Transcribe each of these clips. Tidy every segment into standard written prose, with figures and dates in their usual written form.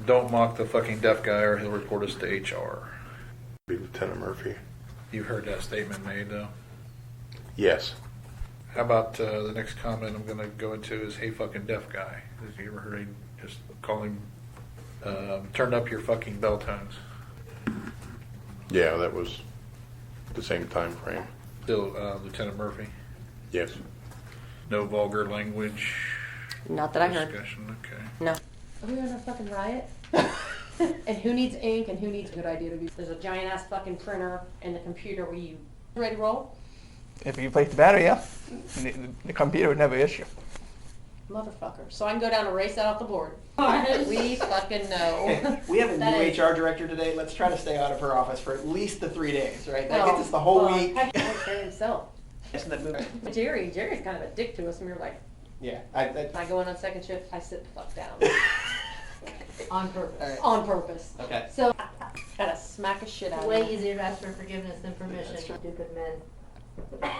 Don't mock the fucking deaf guy or he'll report us to HR. Be Lieutenant Murphy. You've heard that statement made, though. Yes. How about the next comment I'm going to go into is, hey, fucking deaf guy. Have you ever heard him just call him, turn up your fucking bell tones? Yeah, that was the same time frame. Still, Lieutenant Murphy. Yes. No vulgar language. Not that I heard. Discussion. Okay. No. Are we on a fucking riot? And who needs ink and who needs a good idea to be? There's a giant ass fucking printer and the computer where you ready to roll? If you replace the battery, yeah. The computer would never issue. Motherfucker. So I can go down and erase that off the board. We fucking know. We have a That new is- HR director today. Let's try to stay out of her office for at least the 3 days, right? That gets us the whole week. Heck, he'll take care of himself. Yes, that movie. But Jerry's kind of a dick to us, and we were like, Yeah, I go in on second shift, I sit the fuck down. On purpose. All right. On purpose. Okay. So, gotta smack a shit out of Way him. easier to ask for forgiveness than permission, That's true. stupid men.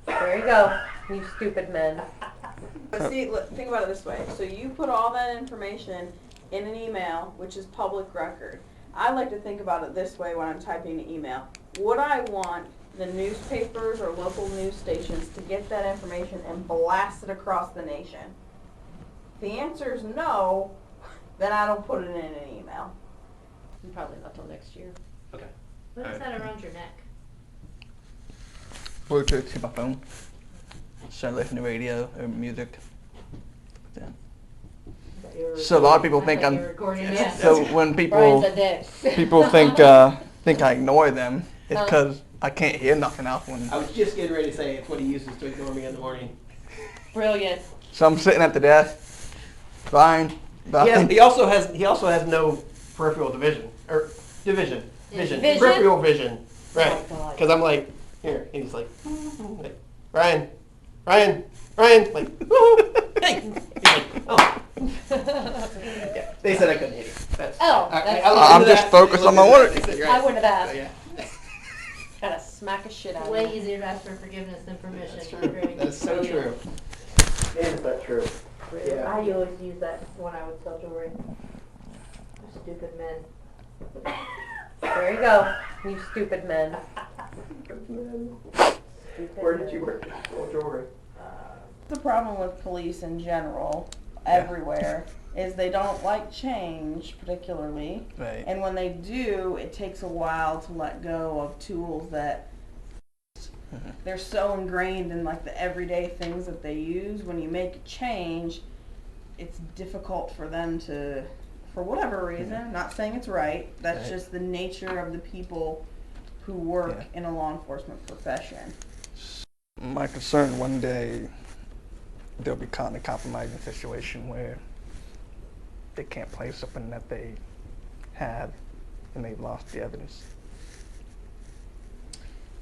There you go, you stupid men. But see, look, think about it this way. So you put all that information in an email, which is public record. I like to think about it this way when I'm typing an email. Would I want the newspapers or local news stations to get that information and blast it across the nation? If the answer is no, then I don't put it in an email. Probably not till next year. Okay. What is that around your neck? Bluetooth to my phone. Start listening to radio or music. Yeah. So a lot of people think I'm. You're recording Yeah. this. So when Brian's a dick. people think I ignore them, it's because I can't hear nothing else when. I was just getting ready to say it's what he uses to ignore me in the morning. Brilliant. So I'm sitting at the desk, fine. He also has no peripheral vision. Vision. Vision? Peripheral vision. Right. Oh, God. Because I'm like, here. He's like, Ryan. Like, woo, hey. He's like, oh. Yeah. They said I couldn't hit him. That's, Oh, I that's- looked I'm into just that. focused They on my looked work. into that. They said, you're I right. wouldn't have So, asked. yeah. Gotta smack a shit out of Way him. easier to ask for forgiveness than permission. That's true. Very- That's so true. Is that true? Yeah. I always use that when I would sell jewelry. Stupid men. There you go, you stupid men. Where did you work? What jewelry? The problem with police in general, everywhere, is they don't like change particularly. Right. And when they do, it takes a while to let go of tools that they're so ingrained in like the everyday things that they use. When you make a change, it's difficult for them to, for whatever reason, not saying it's right, that's Right. just the nature of the people who work Yeah. in a law enforcement profession. My concern one day they'll be caught in a compromising situation where they can't play something that they have and they've lost the evidence.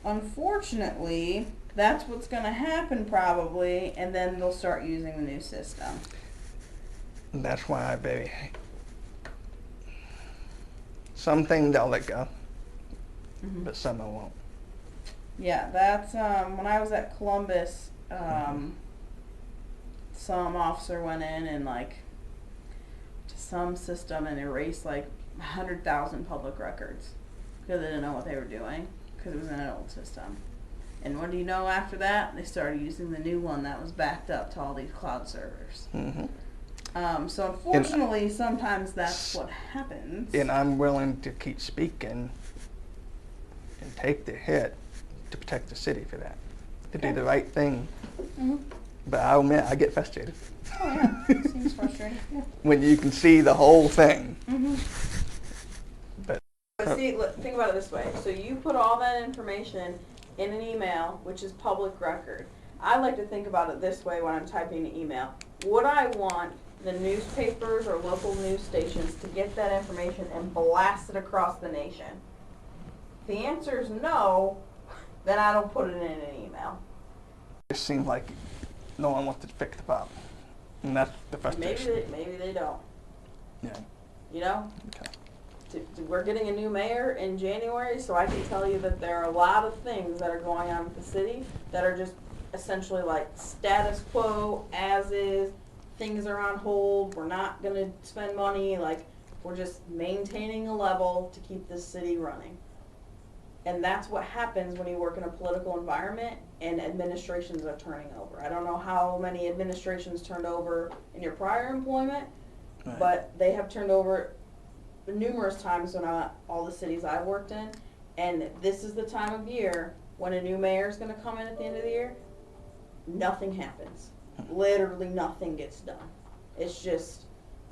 Unfortunately, that's what's going to happen probably, and then they'll start using the new system. And that's why some things I'll let go, but some I won't. Yeah, that's when I was at Columbus, some officer went in and like to some system and erased like 100,000 public records because they didn't know what they were doing because it was in an old system. And what do you know after that? They started using the new one that was backed up to all these cloud servers. So unfortunately, sometimes that's what happens. And I'm willing to keep speaking and take the hit to protect the city for that, to do the right thing. But I'll admit, I get frustrated. Oh yeah, seems frustrating. Yeah. When you can see the whole thing. But But see, look, think about it this way. So you put all that information in an email, which is public record. I like to think about it this way when I'm typing an email. Would I want the newspapers or local news stations to get that information and blast it across the nation? If the answer is no, then I don't put it in an email. it seems like no one wants to fix the problem. And that's the frustration. Maybe they don't. Yeah. You know? Okay. We're getting a new mayor in January, so I can tell you that there are a lot of things that are going on with the city that are just essentially like status quo, as is, things are on hold, we're not going to spend money, like We're just maintaining a level to keep this city running. And that's what happens when you work in a political environment and administrations are turning over. I don't know how many administrations turned over in your prior employment, Right. but they have turned over numerous times in all the cities I've worked in. And this is the time of year when a new mayor is going to come in at the end of the year. Nothing happens. Literally nothing gets done. It's just,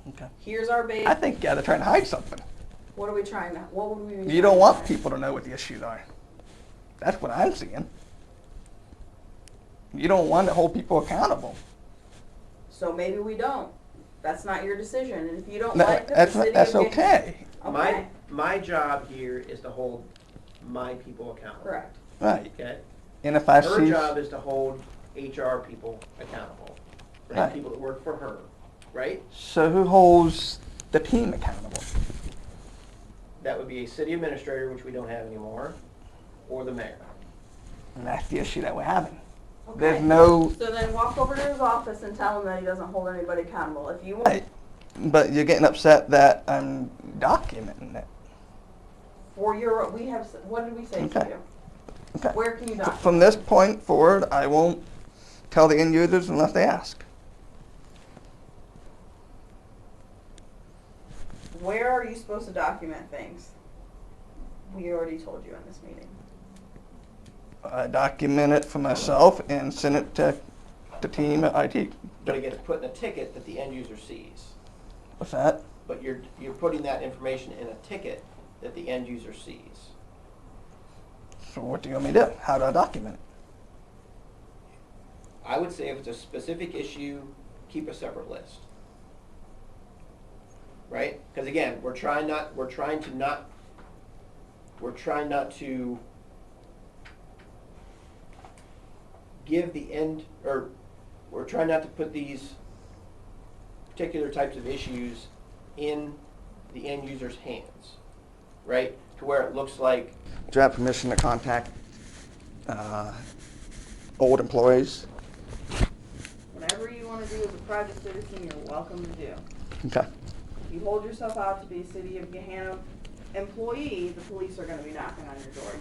Okay. here's our base. I think they're trying to hide something. What are we trying to? What would we? Be You don't trying want to hide? people to know what the issues are. That's what I'm seeing. You don't want to hold people accountable. So maybe we don't. That's not your decision. And if you don't No, like that, that's the city that's of okay. Okay. My job here is to hold my people accountable. Correct. Right. Okay? And if I Her see, job is to hold HR people accountable. Right? Right. People that work for her. Right? so who holds the team accountable? That would be a city administrator, which we don't have anymore, or the mayor. And that's the issue that we're having. Okay. There's no, So then walk over to his office and tell him that he doesn't hold anybody accountable. If you want, right. But you're getting upset that I'm documenting it. for your, we have. What did we say to Okay. you? Okay. Where can you document? From this point forward, I won't tell the end users unless they ask. Where are you supposed to document things? We already told you in this meeting. I document it for myself and send it to the team at IT. But it gets put in a ticket that the end user sees. What's that? But you're putting that information in a ticket that the end user sees. So what do you want me to do? How do I document it? I would say if it's a specific issue, keep a separate list. Right? Because again, we're trying not to give the end, or we're trying not to put these particular types of issues in the end user's hands, right? To where it looks like, Do I have permission to contact old employees? Whatever you want to do as a private citizen, you're welcome to do. Okay. If you hold yourself out to be a City of Gahanna employee, the police are going to be knocking on your door.